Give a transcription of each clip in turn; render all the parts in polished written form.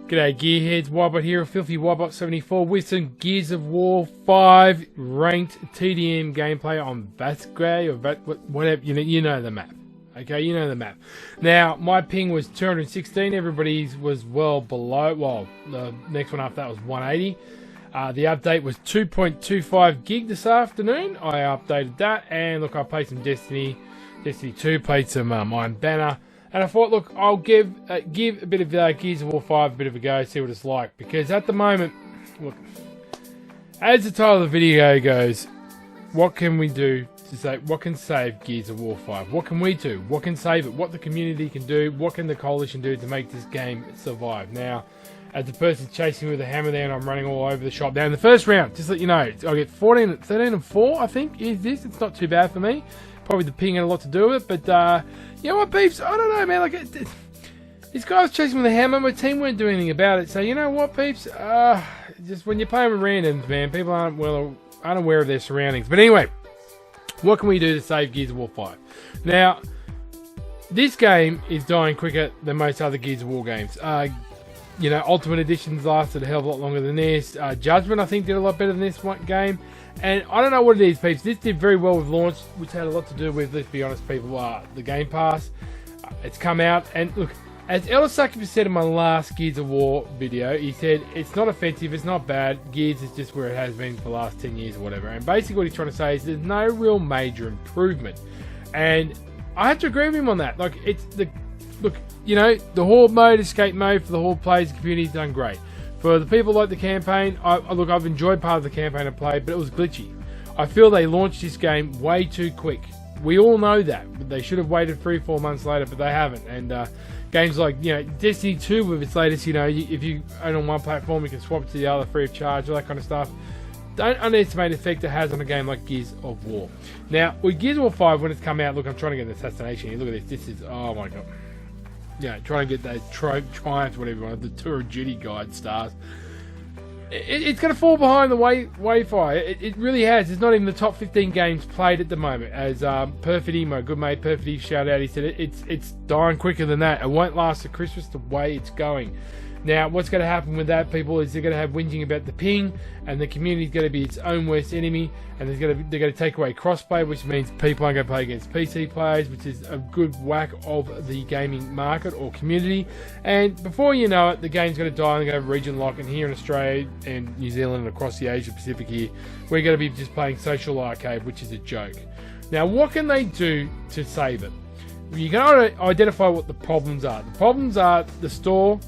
G'day Gearheads, Wybot here, Filthy Wybot 74 with some Gears of War 5 ranked TDM gameplay on Vasquez or whatever, you know the map. Okay, you know the map. Now, my ping was 216, everybody's was well below, well, the next one after that was 180. The update was 2.25 gig this afternoon. I updated that, and look, I played some Destiny 2, played some Iron Banner. And I thought, look, I'll give a bit of Gears of War 5 a bit of a go, see what it's like. Because at the moment, look, as the title of the video goes, what can we do to say, what can save Gears of War 5? What can we do? What can save it? What the community can do? What can the coalition do to make this game survive? Now, as the person chasing me with a hammer there and I'm running all over the shop. Now, in the first round, just to let you know, I get 13 and 4, I think, is this. It's not too bad for me. Probably the ping had a lot to do with it, but you know what, peeps? I don't know, man. Like, this guy was chasing with a hammer. My team weren't doing anything about it. So you know what, peeps? Just when you're playing with randoms, man, people aren't unaware of their surroundings. But anyway, what can we do to save Gears of War 5? Now, this game is dying quicker than most other Gears of War games. You know, Ultimate Editions lasted a hell of a lot longer than this. Judgment, I think, did a lot better than this one game. And I don't know what it is, peeps. This did very well with launch, which had a lot to do with, let's be honest, people, the Game Pass. It's come out, and look, as Elisaki said in my last Gears of War video, he said, it's not offensive, it's not bad, Gears is just where it has been for the last 10 years or whatever. And basically what he's trying to say is there's no real major improvement. And I have to agree with him on that. Like, look, you know, the Horde mode, escape mode for the Horde players, the community's done great. For the people like the campaign, look, I've enjoyed part of the campaign I played, but it was glitchy. I feel they launched this game way too quick. We all know that. They should have waited 3-4 months later, but they haven't. And games like, you know, Destiny 2 with its latest, you know, if you own on one platform, you can swap it to the other free of charge, all that kind of stuff. Don't underestimate the effect it has on a game like Gears of War. Now, with Gears of War 5, when it's come out, look, I'm trying to get an assassination here. Look at this. This is, oh my god. Yeah, trying to get those triumphs, whatever you want, the Tour of Duty guide stars. It's going to fall behind the Wayfire. It really has. It's not even the top 15 games played at the moment. As Perfidy, my good mate Perfidy, shout out, he said it's dying quicker than that. It won't last to Christmas the way it's going. Now, what's going to happen with that, people, is they're going to have whinging about the ping, and the community's going to be its own worst enemy, and they're going to take away crossplay, which means people aren't going to play against PC players, which is a good whack of the gaming market or community. And before you know it, the game's going to die and go region lock, and here in Australia and New Zealand and across the Asia Pacific here, we're going to be just playing social arcade, which is a joke. Now, what can they do to save it? You can identify what the problems are. The problems are the store,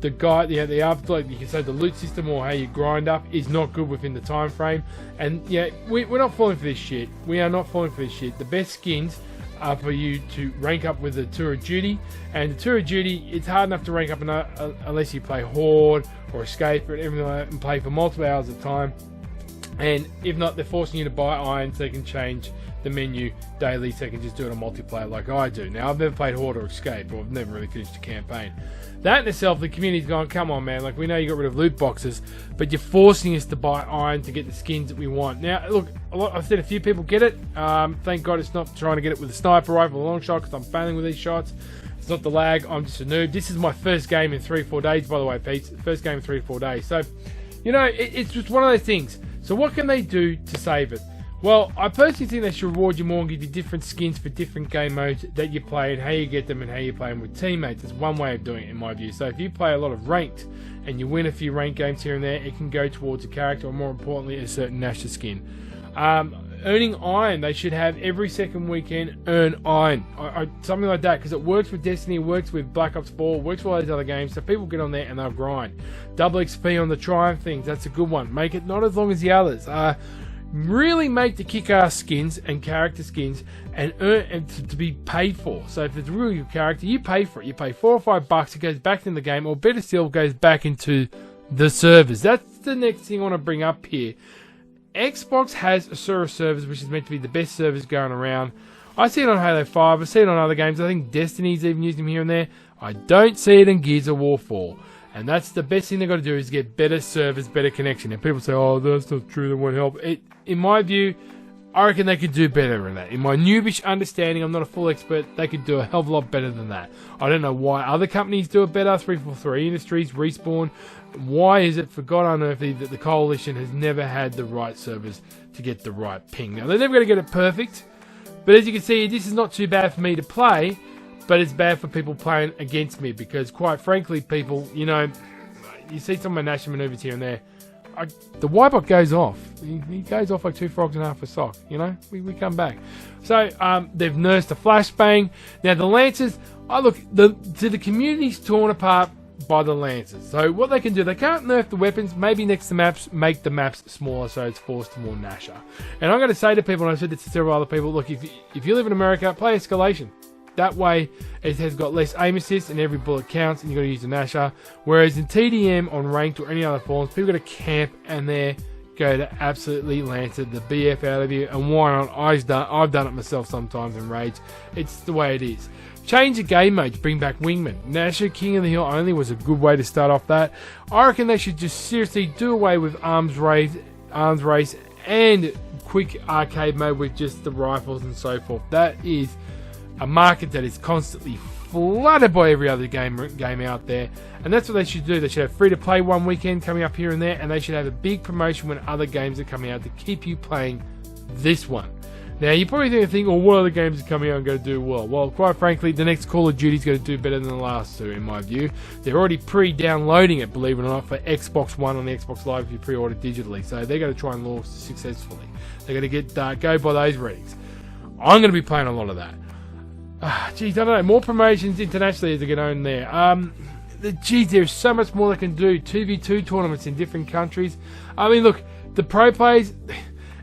the guide, the afterlife, you can say the loot system or how you grind up is not good within the time frame. And yeah, we're not falling for this shit. We are not falling for this shit. The best skins are for you to rank up with the Tour of Duty. And the Tour of Duty, it's hard enough to rank up unless you play Horde or Escape or everything like that and play for multiple hours at a time. And if not, they're forcing you to buy iron so they can change the menu daily, so they can just do it on multiplayer like I do. Now, I've never played Horde or Escape, or I've never really finished a campaign. That in itself, the community's going, come on, man, like, we know you got rid of loot boxes, but you're forcing us to buy iron to get the skins that we want. Now, look, I've seen a few people get it. Thank God it's not trying to get it with a sniper rifle or long shot, because I'm failing with these shots. It's not the lag, I'm just a noob. This is my first game in 3-4 days, by the way, Pete. First game in 3-4 days. So, you know, it's just one of those things. So what can they do to save it? Well, I personally think they should reward you more and give you different skins for different game modes that you play and how you get them and how you play them with teammates. It's one way of doing it in my view. So if you play a lot of ranked and you win a few ranked games here and there, it can go towards a character or more importantly a certain Nasher skin. Earning iron, they should have every second weekend earn iron. Something like that, because it works with Destiny, it works with Black Ops 4, works with all those other games, so people get on there and they'll grind. Double XP on the Triumph things, that's a good one. Make it not as long as the others. Really make the kick-ass skins and character skins and earn and to be paid for. So if it's a really good character, you pay for it. You pay $4 or $5, it goes back in the game, or better still, goes back into the servers. That's the next thing I want to bring up here. Xbox has a servers which is meant to be the best servers going around. I see it on Halo 5, I see it on other games, I think Destiny's even used them here and there. I don't see it in Gears of War 4. And that's the best thing they've got to do is get better servers, better connection. And people say, oh, that's not true, that won't help. In my view, I reckon they could do better than that. In my noobish understanding, I'm not a full expert, they could do a hell of a lot better than that. I don't know why other companies do it better, 343 Industries, Respawn. Why is it, for God unearthly, that the Coalition has never had the right servers to get the right ping? Now, they're never going to get it perfect, but as you can see, this is not too bad for me to play, but it's bad for people playing against me, because quite frankly, people, you know, you see some of my national maneuvers here and there, the Wybot goes off. He goes off like 2 frogs and half a sock. You know, we come back. So they've nursed a flashbang. Now the Lancers, the community's torn apart by the Lancers. So what they can do, they can't nerf the weapons. Maybe next to maps, make the maps smaller so it's forced to more Nasher. And I'm going to say to people, and I've said this to several other people, look, if you live in America, play Escalation. That way, it has got less aim assist and every bullet counts, and you've got to use the Nasher. Whereas in TDM, on Ranked or any other forms, people got to camp and they go to absolutely Lancer the BF out of you. And why not? I've done it myself sometimes in Rage. It's the way it is. Change the game mode, bring back Wingman. Nasher King of the Hill only was a good way to start off that. I reckon they should just seriously do away with arms race, and quick arcade mode with just the rifles and so forth. That is a market that is constantly flooded by every other game out there, and that's what they should do. They should have free to play one weekend coming up here and there, and they should have a big promotion when other games are coming out to keep you playing this one. Now you're probably going to think, well, what other games are coming out and going to do well? Well, quite frankly, the next Call of Duty is going to do better than the last two, in my view. They're already pre-downloading it, believe it or not, for Xbox One on the Xbox Live if you pre-order digitally, so they're going to try and launch successfully. They're going to get go by those ratings. I'm going to be playing a lot of that. Geez, I don't know. More promotions internationally as they get on there. Geez, there's so much more they can do. 2v2 tournaments in different countries. I mean, look, the pro players,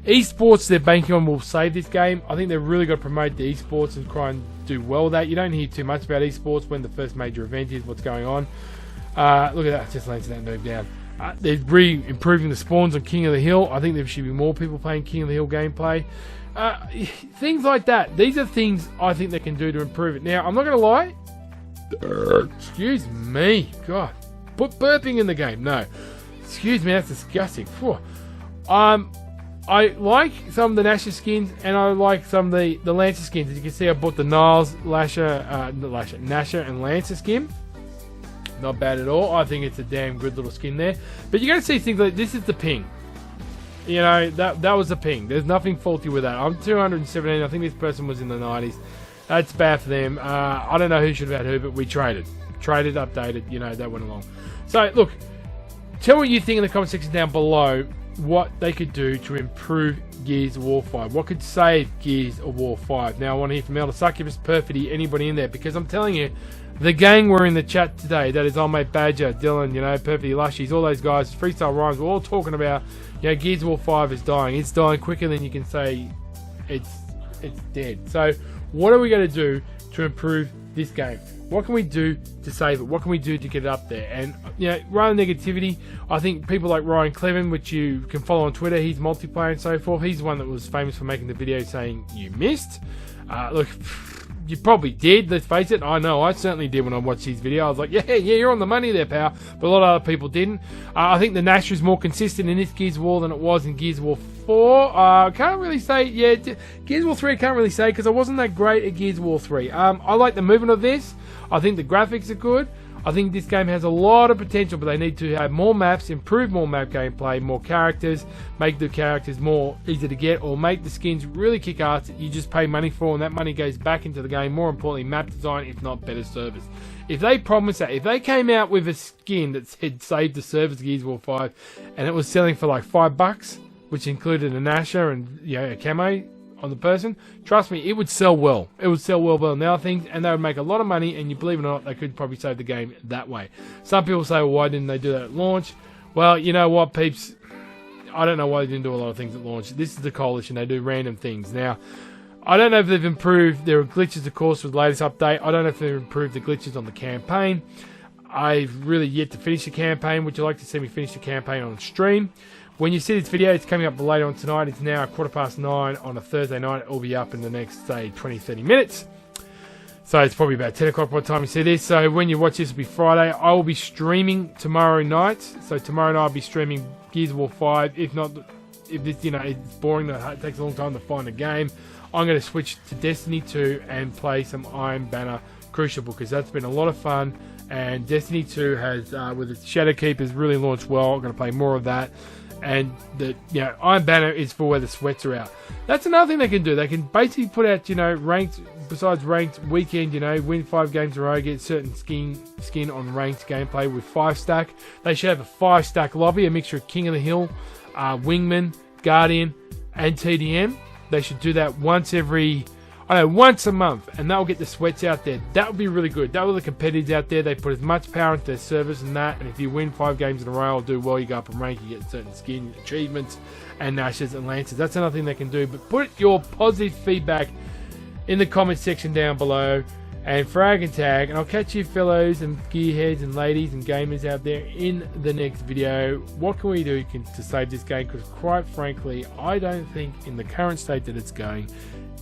esports they're banking on will save this game. I think they've really got to promote the esports and try and do well with that. You don't hear too much about esports when the first major event is what's going on. Look at that, just lancing that move down. They're improving the spawns on King of the Hill. I think there should be more people playing King of the Hill gameplay. Things like that. These are things I think they can do to improve it. Now, I'm not going to lie. Excuse me. God. Put burping in the game. No. Excuse me, that's disgusting. Phew. I like some of the Nasher skins, and I like some of the Lancer skins. As you can see, I bought the Niles, Nasher, and Lancer skin. Not bad at all. I think it's a damn good little skin there. But you're going to see things like, this is the ping. You know, that was a ping. There's nothing faulty with that. I'm 217. I think this person was in the 90s. That's bad for them. I don't know who should have had who, but we traded. Traded, updated. You know, that went along. So, look, tell what you think in the comment section down below what they could do to improve Gears of War 5. What could save Gears of War 5? Now, I want to hear from Elder Succubus, Perfidy, anybody in there, because I'm telling you, the gang were in the chat today. That is old mate Badger, Dylan, you know, Perfidy, Lushies, all those guys, Freestyle Rhymes, we're all talking about, you know, Gears of War 5 is dying. It's dying quicker than you can say it's dead. So, what are we going to do to improve this game? What can we do to save it? What can we do to get it up there? And, you know, rather than negativity, I think people like Ryan Cleven, which you can follow on Twitter, he's multiplayer and so forth. He's the one that was famous for making the video saying you missed. Look, you probably did, let's face it. I know, I certainly did when I watched his video. I was like, yeah, you're on the money there, pal. But a lot of other people didn't. I think the Nasher is more consistent in this Gears of War than it was in Gears of War 4. I can't really say, yeah, Gears of War 3 I can't really say because I wasn't that great at Gears of War 3. I like the movement of this. I think the graphics are good. I think this game has a lot of potential, but they need to have more maps, improve more map gameplay, more characters, make the characters more easy to get, or make the skins really kick ass that you just pay money for, and that money goes back into the game. More importantly, map design, if not better service. If they promise that, if they came out with a skin that said save the servers Gears of War 5, and it was selling for like $5, which included a Nasher and, you know, a camo on the person, trust me, it would sell well. It would sell well than other things, and they would make a lot of money, and you believe it or not, they could probably save the game that way. Some people say, well, why didn't they do that at launch? Well, you know what, peeps? I don't know why they didn't do a lot of things at launch. This is the Coalition. They do random things. Now, I don't know if they've improved. There are glitches, of course, with the latest update. I don't know if they've improved the glitches on the campaign. I've really yet to finish the campaign. Would you like to see me finish the campaign on stream? When you see this video, it's coming up later on tonight. It's now 9:15 on a Thursday night. It will be up in the next, say, 20-30 minutes. So it's probably about 10 o'clock by the time you see this. So when you watch this, it'll be Friday. I will be streaming tomorrow night. So tomorrow night I'll be streaming Gears of War 5. If not, if this, it's boring, it takes a long time to find a game, I'm going to switch to Destiny 2 and play some Iron Banner Crucible, because that's been a lot of fun. And Destiny 2 has, with its Shadowkeep, really launched well. I'm going to play more of that. And the Iron Banner is for where the sweats are out. That's another thing they can do. They can basically put out ranked, besides ranked weekend, win 5 games in a row, get certain skin on ranked gameplay with 5-stack. They should have a 5-stack lobby, a mixture of King of the Hill, Wingman, Guardian, and TDM. They should do that once a month, and that'll get the sweats out there. That would be really good. That will the competitors out there. They put as much power into their service and that, and if you win 5 games in a row or do well, you go up in rank, you get certain skin achievements and Ashes and Lancers. That's another thing they can do. But put your positive feedback in the comment section down below and frag and tag, and I'll catch you fellows and gearheads and ladies and gamers out there in the next video. What can we do to save this game? Because quite frankly, I don't think in the current state that it's going,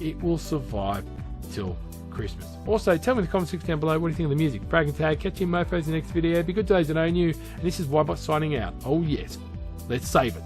it will survive till Christmas. Also, tell me in the comment section down below, what do you think of the music? Frag and tag, catch you mofos in the next video. Be good days that own you, and this is Wybot signing out. Oh yes, let's save it.